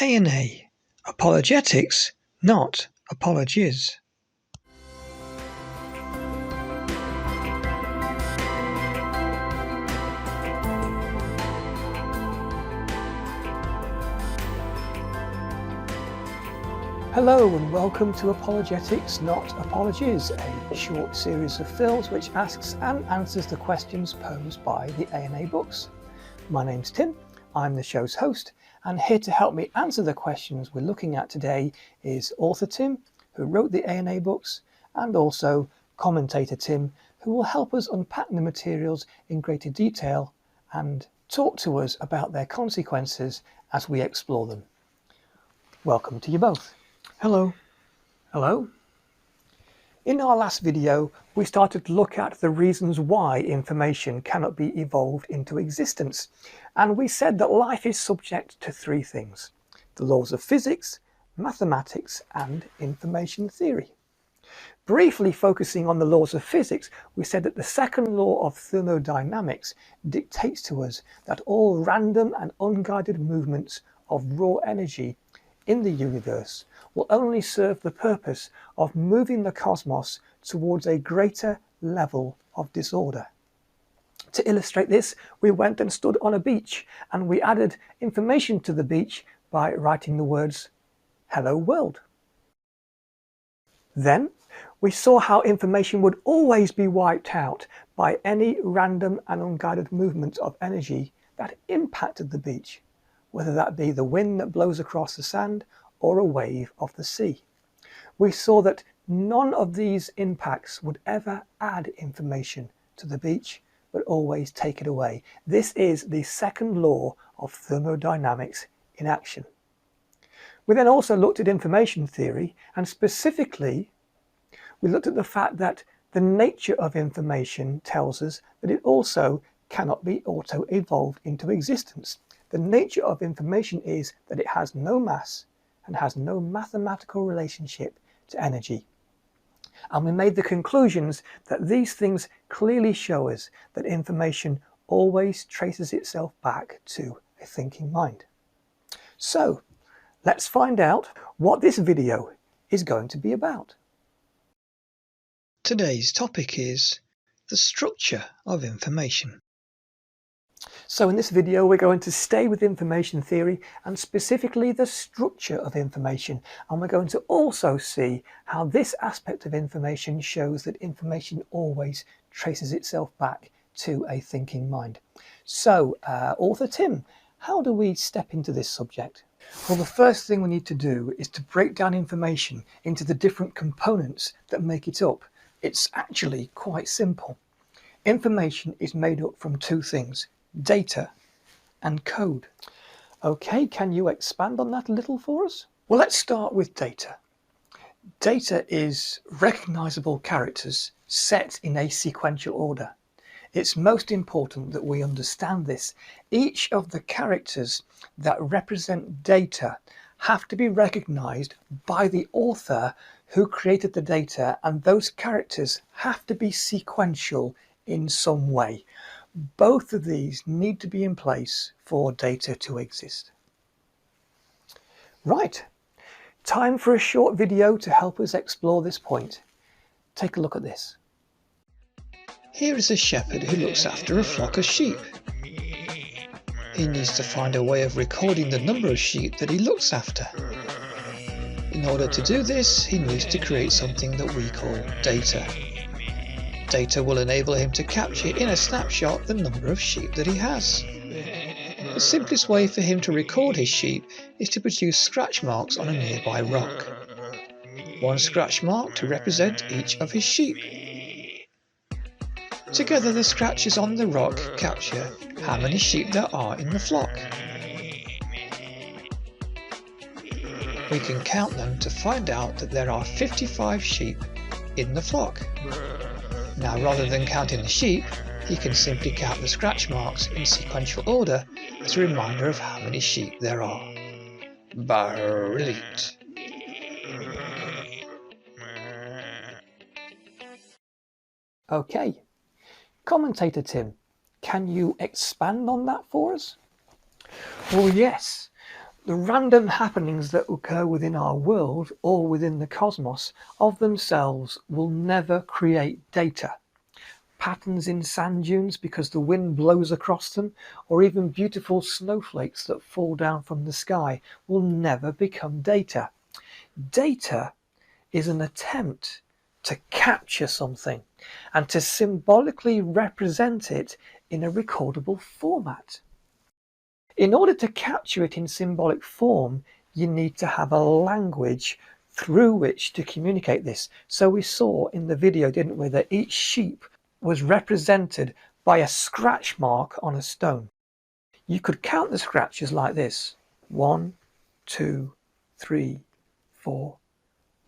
AnA, apologetics, not apologies. Hello and welcome to Apologetics, Not Apologies, a short series of films which asks and answers the questions posed by the AnA books. My name's Tim, I'm the show's host, and here to help me answer the questions we're looking at today is author Tim, who wrote the AnA books, and also commentator Tim, who will help us unpack the materials in greater detail and talk to us about their consequences as we explore them. Welcome to you both. Hello. Hello. In our last video, we started to look at the reasons why information cannot be evolved into existence. And we said that life is subject to three things: the laws of physics, mathematics, and information theory. Briefly focusing on the laws of physics, we said that the second law of thermodynamics dictates to us that all random and unguided movements of raw energy in the universe will only serve the purpose of moving the cosmos towards a greater level of disorder. To illustrate this, we went and stood on a beach and we added information to the beach by writing the words, "Hello World." Then we saw how information would always be wiped out by any random and unguided movement of energy that impacted the beach, whether that be the wind that blows across the sand or a wave of the sea. We saw that none of these impacts would ever add information to the beach, but always take it away. This is the second law of thermodynamics in action. We then also looked at information theory, and specifically, we looked at the fact that the nature of information tells us that it also cannot be auto-evolved into existence. The nature of information is that it has no mass and has no mathematical relationship to energy. And we made the conclusions that these things clearly show us that information always traces itself back to a thinking mind. So let's find out what this video is going to be about. Today's topic is the structure of information. So in this video, we're going to stay with information theory and specifically the structure of information. And we're going to also see how this aspect of information shows that information always traces itself back to a thinking mind. So, author Tim, how do we step into this subject? Well, the first thing we need to do is to break down information into the different components that make it up. It's actually quite simple. Information is made up from two things: data and code. Okay, can you expand on that a little for us? Well, let's start with data. Data is recognizable characters set in a sequential order. It's most important that we understand this. Each of the characters that represent data have to be recognized by the author who created the data, and those characters have to be sequential in some way. Both of these need to be in place for data to exist. Right, time for a short video to help us explore this point. Take a look at this. Here is a shepherd who looks after a flock of sheep. He needs to find a way of recording the number of sheep that he looks after. In order to do this, he needs to create something that we call data. Data will enable him to capture in a snapshot the number of sheep that he has. The simplest way for him to record his sheep is to produce scratch marks on a nearby rock. One scratch mark to represent each of his sheep. Together the scratches on the rock capture how many sheep there are in the flock. We can count them to find out that there are 55 sheep in the flock. Now, rather than counting the sheep, he can simply count the scratch marks in sequential order as a reminder of how many sheep there are. Brilliant! Okay, commentator Tim, can you expand on that for us? Well, yes. The random happenings that occur within our world or within the cosmos of themselves will never create data. Patterns in sand dunes because the wind blows across them, or even beautiful snowflakes that fall down from the sky will never become data. Data is an attempt to capture something and to symbolically represent it in a recordable format. In order to capture it in symbolic form, you need to have a language through which to communicate this. So we saw in the video, didn't we, that each sheep was represented by a scratch mark on a stone. You could count the scratches like this: 1, 2, 3, 4,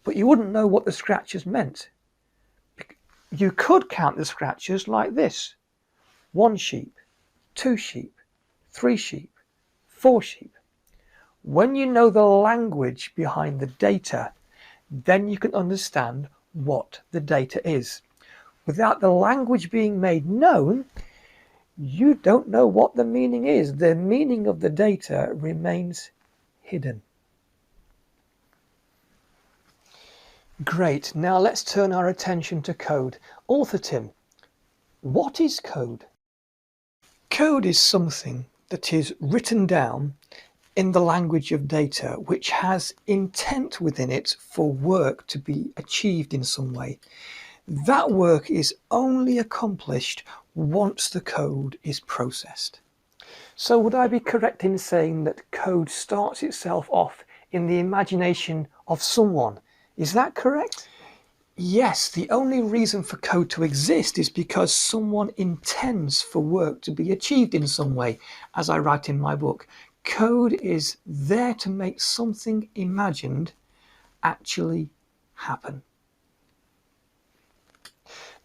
but you wouldn't know what the scratches meant. You could count the scratches like this: 1 sheep, 2 sheep, 3 sheep, 4 sheep. When you know the language behind the data, then you can understand what the data is. Without the language being made known, you don't know what the meaning is. The meaning of the data remains hidden. Great, now let's turn our attention to code. Author Tim, what is code? Code is something that is written down in the language of data, which has intent within it for work to be achieved in some way. That work is only accomplished once the code is processed. So would I be correct in saying that code starts itself off in the imagination of someone? Is that correct? Yes, the only reason for code to exist is because someone intends for work to be achieved in some way. As I write in my book, code is there to make something imagined actually happen.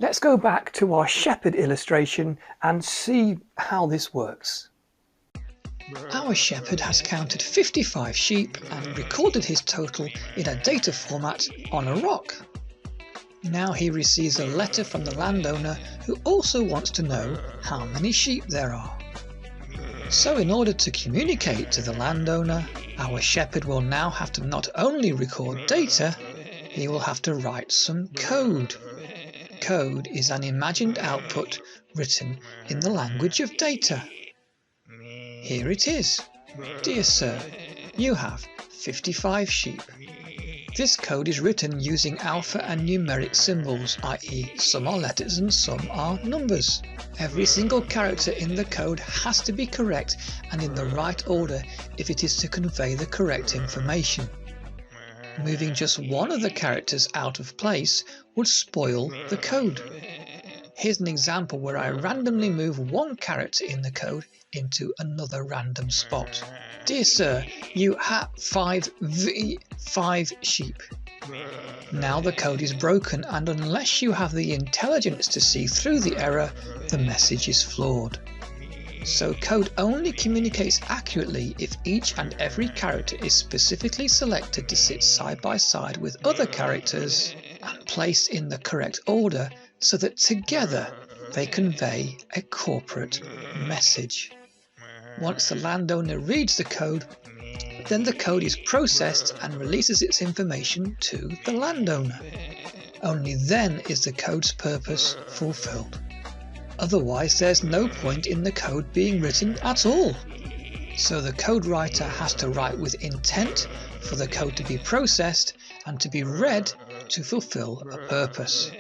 Let's go back to our shepherd illustration and see how this works. Our shepherd has counted 55 sheep and recorded his total in a data format on a rock. Now he receives a letter from the landowner who also wants to know how many sheep there are. So in order to communicate to the landowner, our shepherd will now have to not only record data, he will have to write some code. Code is an imagined output written in the language of data. Here it is. Dear sir, you have 55 sheep. This code is written using alphanumeric symbols, i.e. some are letters and some are numbers. Every single character in the code has to be correct and in the right order if it is to convey the correct information. Moving just one of the characters out of place would spoil the code. Here's an example where I randomly move one character in the code into another random spot. Dear sir, you have 5 sheep. Now the code is broken, and unless you have the intelligence to see through the error, the message is flawed. So code only communicates accurately if each and every character is specifically selected to sit side by side with other characters and placed in the correct order so that together they convey a corporate message. Once the landowner reads the code, then the code is processed and releases its information to the landowner. Only then is the code's purpose fulfilled. Otherwise, there's no point in the code being written at all. So the code writer has to write with intent for the code to be processed and to be read to fulfill a purpose.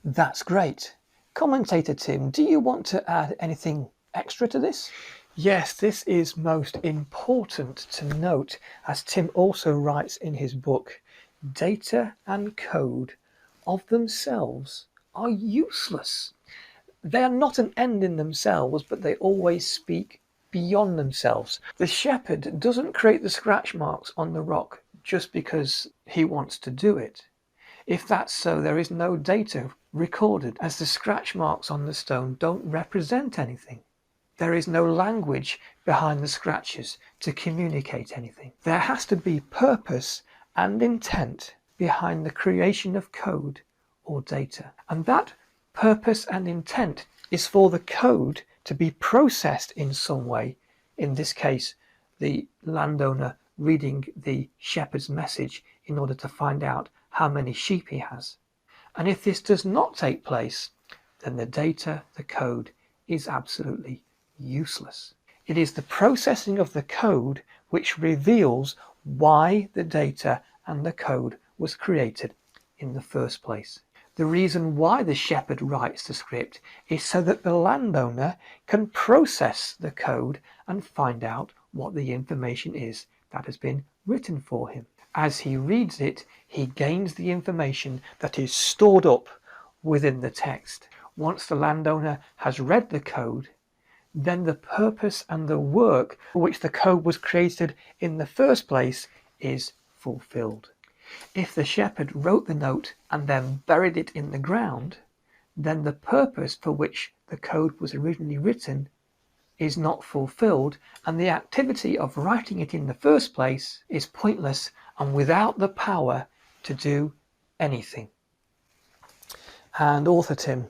That's great. Commentator Tim, do you want to add anything extra to this? Yes, this is most important to note, as Tim also writes in his book, data and code of themselves are useless. They are not an end in themselves, but they always speak beyond themselves. The shepherd doesn't create the scratch marks on the rock just because he wants to do it. If that's so, there is no data recorded, as the scratch marks on the stone don't represent anything. There is no language behind the scratches to communicate anything. There has to be purpose and intent behind the creation of code or data. And that purpose and intent is for the code to be processed in some way In this case, the landowner reading the shepherd's message in order to find out how many sheep he has. And if this does not take place, then the data, the code, is absolutely useless. It is the processing of the code which reveals why the data and the code was created in the first place. The reason why the shepherd writes the script is so that the landowner can process the code and find out what the information is that has been written for him. As he reads it, he gains the information that is stored up within the text. Once the landowner has read the code, then the purpose and the work for which the code was created in the first place is fulfilled. If the shepherd wrote the note and then buried it in the ground, then the purpose for which the code was originally written is not fulfilled, and the activity of writing it in the first place is pointless and without the power to do anything. And author Tim,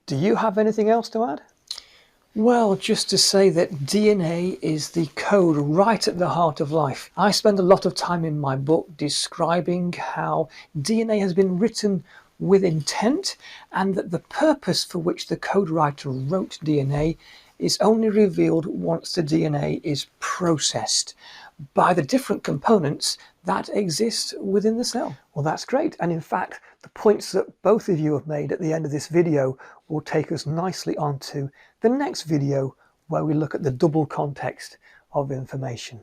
do you have anything else to add? Well, just to say that DNA is the code right at the heart of life. I spend a lot of time in my book describing how DNA has been written with intent, and that the purpose for which the code writer wrote DNA is only revealed once the DNA is processed by the different components that exist within the cell. Well, that's great. And in fact, the points that both of you have made at the end of this video will take us nicely onto the next video, where we look at the double context of information.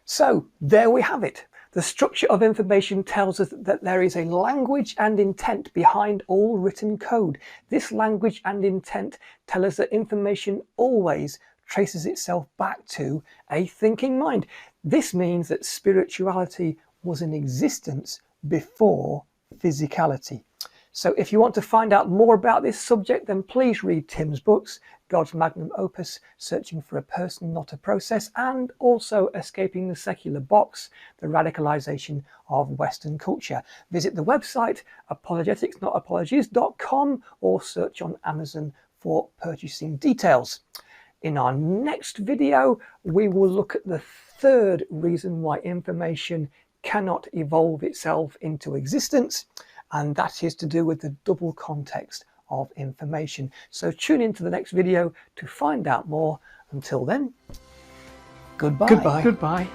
So there we have it. The structure of information tells us that there is a language and intent behind all written code. This language and intent tell us that information always traces itself back to a thinking mind. This means that spirituality was in existence before physicality. So if you want to find out more about this subject, then please read Tim's books, God's Magnum Opus, Searching for a Person, Not a Process, and also Escaping the Secular Box, The Radicalization of Western Culture. Visit the website apologeticsnotapologies.com or search on Amazon for purchasing details. In our next video, we will look at the third reason why information cannot evolve itself into existence, and that is to do with the double context of information. So tune into the next video to find out more. Until then, goodbye. Goodbye.